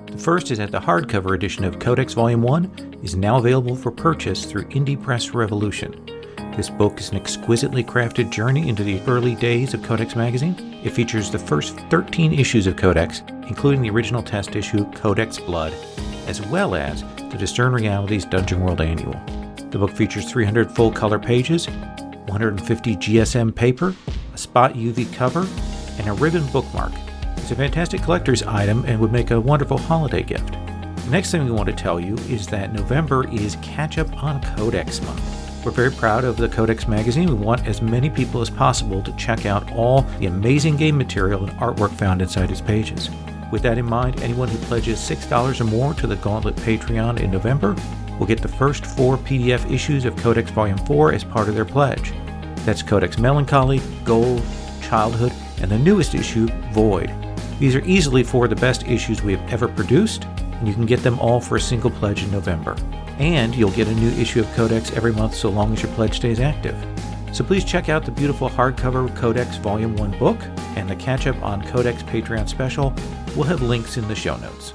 Speaker 3: The first is that the hardcover edition of Codex Volume 1 is now available for purchase through Indie Press Revolution. This book is an exquisitely crafted journey into the early days of Codex magazine. It features the first 13 issues of Codex, including the original test issue, Codex Blood, as well as the Discern Realities Dungeon World Annual. The book features 300 full-color pages, 150 GSM paper, a spot UV cover, and a ribbon bookmark. It's a fantastic collector's item and would make a wonderful holiday gift. The next thing we want to tell you is that November is Catch Up on Codex Month. We're very proud of the Codex magazine. We want as many people as possible to check out all the amazing game material and artwork found inside its pages. With that in mind, anyone who pledges $6 or more to the Gauntlet Patreon in November will get the first 4 PDF issues of Codex Volume 4 as part of their pledge. That's Codex Melancholy, Gold, Childhood, and the newest issue, Void. These are easily 4 of the best issues we have ever produced, and you can get them all for a single pledge in November. And you'll get a new issue of Codex every month so long as your pledge stays active. So please check out the beautiful hardcover Codex Volume 1 book and the catch-up on Codex Patreon special. We'll have links in the show notes.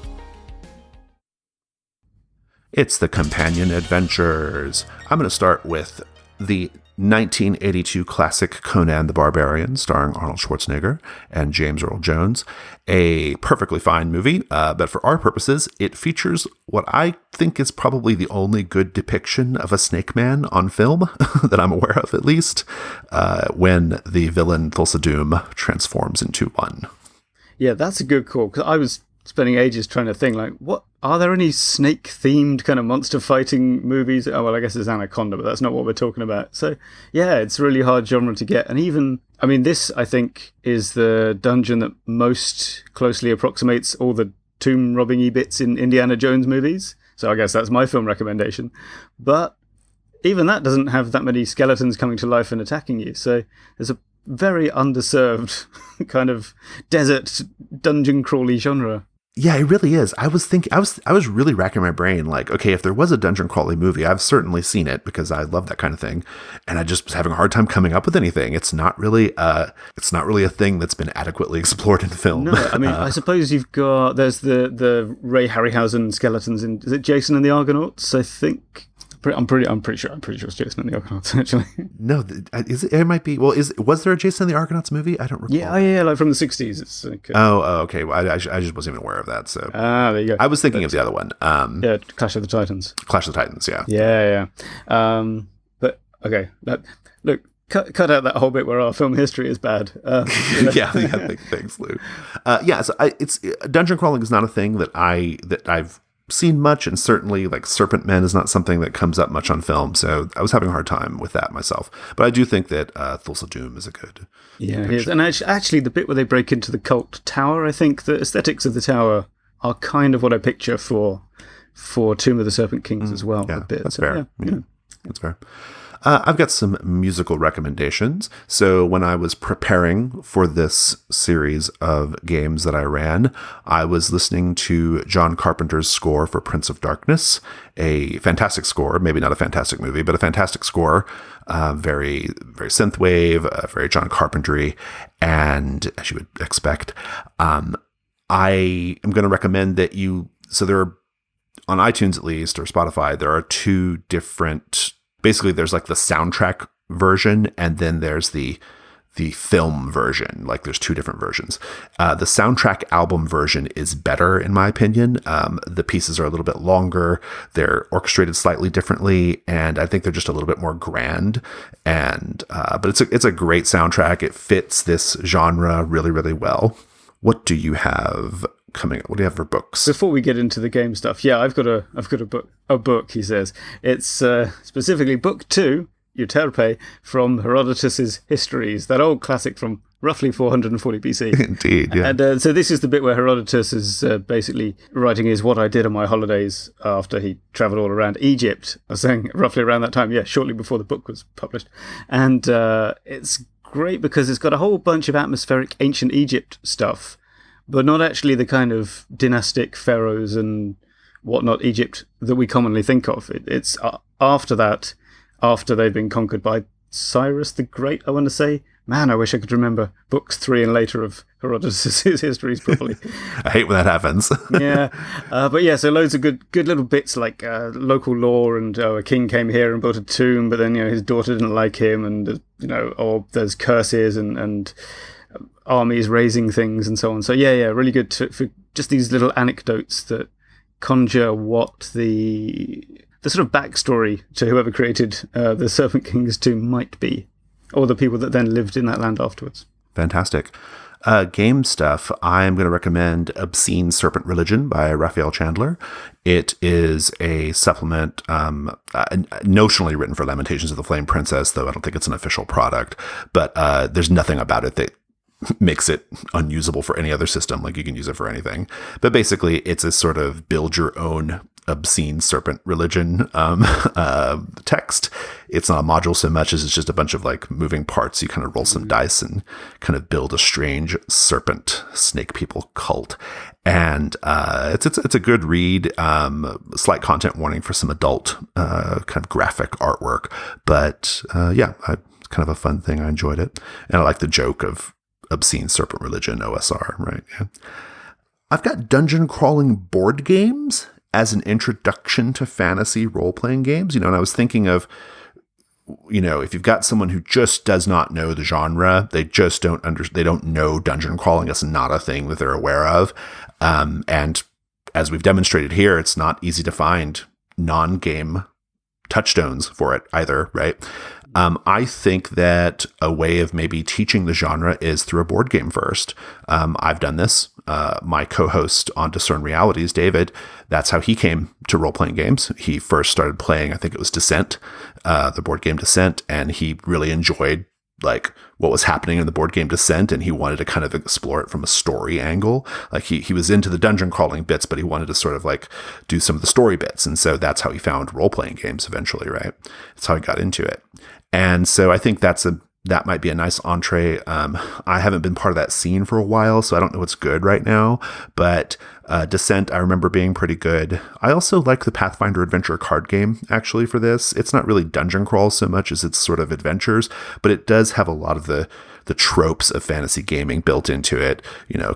Speaker 1: It's the Companion Adventures. I'm going to start with the 1982 classic Conan the Barbarian, starring Arnold Schwarzenegger and James Earl Jones. A perfectly fine movie, but for our purposes, it features what I think is probably the only good depiction of a snake man on film, that I'm aware of at least, when the villain Thulsa Doom transforms into one.
Speaker 2: Yeah, that's a good call, because I was spending ages trying to think, like, what are there any snake-themed kind of monster fighting movies? Oh, well, I guess it's Anaconda, but that's not what we're talking about. So, yeah, it's a really hard genre to get. And even, I mean, this, I think, is the dungeon that most closely approximates all the tomb robbing-y bits in Indiana Jones movies. So I guess that's my film recommendation. But even that doesn't have that many skeletons coming to life and attacking you. So there's a very underserved kind of desert dungeon crawly genre.
Speaker 1: Yeah, it really is. I was really racking my brain, like, okay, if there was a dungeon crawly movie, I've certainly seen it because I love that kind of thing, and I just was having a hard time coming up with anything. It's not really a thing that's been adequately explored in film.
Speaker 2: No, I mean, I suppose there's the Ray Harryhausen skeletons in, is it Jason and the Argonauts? I think. I'm pretty sure it's Jason and the Argonauts, actually.
Speaker 1: No, it might be. Well, was there a Jason and the Argonauts movie? I don't recall.
Speaker 2: Yeah, like from the 60s. It's like,
Speaker 1: okay. Well, I just wasn't even aware of that. So
Speaker 2: there you go.
Speaker 1: I was thinking of the other one.
Speaker 2: Yeah, Clash of the Titans.
Speaker 1: Clash of the Titans. Yeah.
Speaker 2: Yeah. But okay, look. Cut out that whole bit where our film history is bad.
Speaker 1: Yeah, thanks, Lou. So it's dungeon crawling is not a thing that I've seen much, and certainly like Serpent Men is not something that comes up much on film, so I was having a hard time with that myself. But I do think that Thulsa Doom is a good
Speaker 2: it is. And actually the bit where they break into the cult tower, I think the aesthetics of the tower are kind of what I picture for Tomb of the Serpent Kings as well.
Speaker 1: Yeah,
Speaker 2: a bit.
Speaker 1: That's
Speaker 2: so,
Speaker 1: fair.
Speaker 2: Yeah.
Speaker 1: That's fair. I've got some musical recommendations. So when I was preparing for this series of games that I ran, I was listening to John Carpenter's score for Prince of Darkness, a fantastic score, maybe not a fantastic movie, but a fantastic score, very, very synthwave, very John Carpenter-y, and as you would expect, I am going to recommend that so there are, on iTunes at least, or Spotify, there are two different. Basically, there's like the soundtrack version, and then there's the film version. Like there's two different versions. The soundtrack album version is better, in my opinion. The pieces are a little bit longer. They're orchestrated slightly differently, and I think they're just a little bit more grand. And but it's a great soundtrack. It fits this genre really, really well. What do you have coming up? What do you have for books?
Speaker 2: Before we get into the game stuff, yeah, I've got a book, he says. It's specifically book 2, Euterpe, from Herodotus's Histories, that old classic from roughly 440 BC.
Speaker 1: Indeed, yeah.
Speaker 2: And so this is the bit where Herodotus is basically writing his What I Did on My Holidays after he travelled all around Egypt. I was saying roughly around that time, yeah, shortly before the book was published. And it's great because it's got a whole bunch of atmospheric ancient Egypt stuff, but not actually the kind of dynastic pharaohs and whatnot Egypt that we commonly think of. It's after that, after they've been conquered by Cyrus the Great, I want to say. Man, I wish I could remember books 3 and later of Herodotus' histories properly.
Speaker 1: I hate when that happens.
Speaker 2: Yeah. But yeah, so loads of good little bits like local lore and a king came here and built a tomb, but then, his daughter didn't like him, and, or there's curses and armies raising things and so on. So yeah, really good for just these little anecdotes that conjure what the sort of backstory to whoever created the Serpent King's tomb might be, or the people that then lived in that land afterwards.
Speaker 1: Fantastic. Game stuff, I'm going to recommend Obscene Serpent Religion by Raphael Chandler. It is a supplement notionally written for Lamentations of the Flame Princess, though I don't think it's an official product, but there's nothing about it that makes it unusable for any other system. Like you can use it for anything. But basically, it's a sort of build your own obscene serpent religion text. it's not a module so much as it's just a bunch of like moving parts. You kind of roll some dice and kind of build a strange serpent snake people cult. And it's a good read. Slight content warning for some adult kind of graphic artwork, but kind of a fun thing. I enjoyed it, and I like the joke of obscene serpent religion OSR. Right? Yeah. I've got dungeon crawling board games as an introduction to fantasy role-playing games. And I was thinking of, if you've got someone who just does not know the genre, they just they don't know dungeon crawling. It's not a thing that they're aware of. And as we've demonstrated here, it's not easy to find non-game touchstones for it either, right? I think that a way of maybe teaching the genre is through a board game first. I've done this. My co-host on Discern Realities, David, that's how he came to role-playing games. He first started playing, I think it was Descent, the board game Descent, and he really enjoyed like what was happening in the board game Descent, and he wanted to kind of explore it from a story angle. Like he was into the dungeon crawling bits, but he wanted to sort of like do some of the story bits. And so that's how he found role-playing games eventually, right? That's how he got into it. And so I think that might be a nice entree. I haven't been part of that scene for a while, so I don't know what's good right now. But Descent, I remember being pretty good. I also like the Pathfinder Adventure card game, actually, for this. It's not really dungeon crawl so much as it's sort of adventures, but it does have a lot of the tropes of fantasy gaming built into it,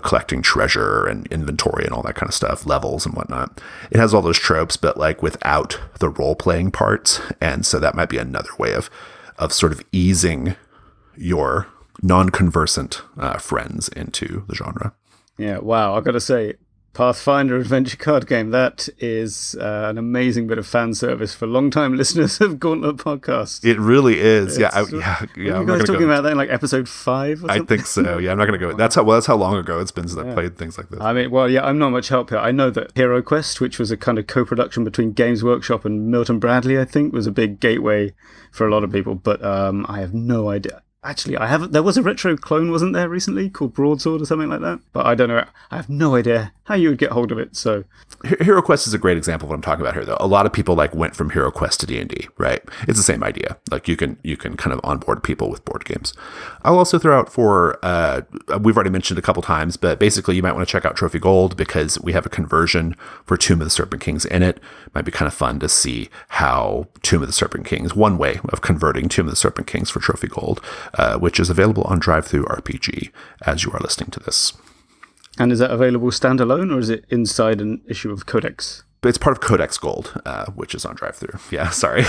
Speaker 1: collecting treasure and inventory and all that kind of stuff, levels and whatnot. It has all those tropes, but like without the role-playing parts. And so that might be another way of sort of easing your non-conversant friends into the genre.
Speaker 2: Yeah, wow. I've got to say, Pathfinder Adventure card game, that is an amazing bit of fan service for long-time listeners of Gauntlet Podcast.
Speaker 1: It really is.
Speaker 2: Yeah. Are you guys talking about that in like episode 5 or something?
Speaker 1: I think so. Yeah, I'm not going to go. That's how long ago it's been since I played things like this.
Speaker 2: I mean, well, yeah, I'm not much help here. I know that Hero Quest, which was a kind of co-production between Games Workshop and Milton Bradley, I think, was a big gateway for a lot of people, but I have no idea. Actually, I haven't. There was a retro clone, wasn't there, recently, called Broadsword or something like that? But I don't know. I have no idea how you would get hold of it. So,
Speaker 1: Hero Quest is a great example of what I'm talking about here, though. A lot of people like went from Hero Quest to D&D, right? It's the same idea. Like you can kind of onboard people with board games. I'll also throw out for we've already mentioned a couple times, but basically you might want to check out Trophy Gold because we have a conversion for Tomb of the Serpent Kings in it. Might be kind of fun to see how Tomb of the Serpent Kings, one way of converting Tomb of the Serpent Kings for Trophy Gold, which is available on Drive-Thru RPG as you are listening to this.
Speaker 2: And is that available standalone, or is it inside an issue of Codex?
Speaker 1: It's part of Codex Gold, which is on Drive-Thru. Yeah, sorry.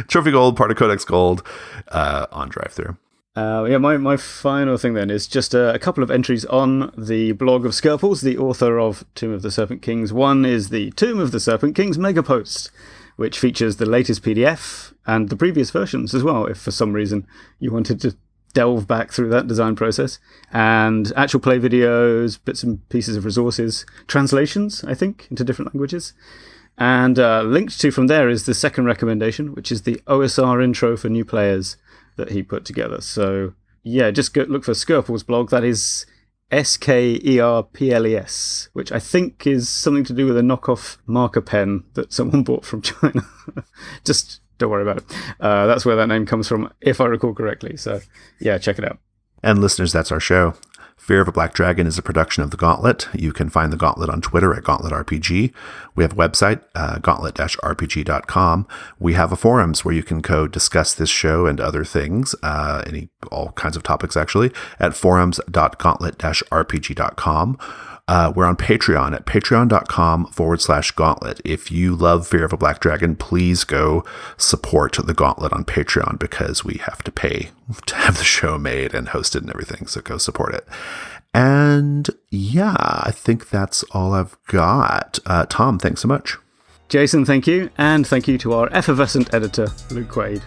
Speaker 1: Trophy Gold, part of Codex Gold, on Drive-Thru.
Speaker 2: My final thing then is just a couple of entries on the blog of Skirples, the author of Tomb of the Serpent Kings. One is the Tomb of the Serpent Kings mega post, which features the latest PDF and the previous versions as well, if for some reason you wanted to delve back through that design process, and actual play videos, bits and pieces of resources, translations, I think, into different languages. And linked to from there is the second recommendation, which is the OSR intro for new players that he put together. So yeah, just go look for Skirples blog. That is SKERPLES, which I think is something to do with a knockoff marker pen that someone bought from China. Just don't worry about it. That's where that name comes from, if I recall correctly. So yeah, check it out.
Speaker 1: And listeners, that's our show. Fear of a Black Dragon is a production of The Gauntlet. You can find The Gauntlet on Twitter at GauntletRPG. We have a website, gauntlet-rpg.com. We have a forums where you can go discuss this show and other things, all kinds of topics actually, at forums.gauntlet-rpg.com. We're on Patreon at patreon.com/gauntlet. If you love Fear of a Black Dragon, please go support The Gauntlet on Patreon because we have to pay to have the show made and hosted and everything. So go support it. And yeah, I think that's all I've got. Tom, thanks so much.
Speaker 2: Jason, thank you. And thank you to our effervescent editor, Luke Quaid.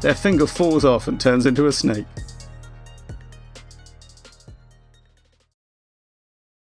Speaker 2: Their finger falls off and turns into a snake.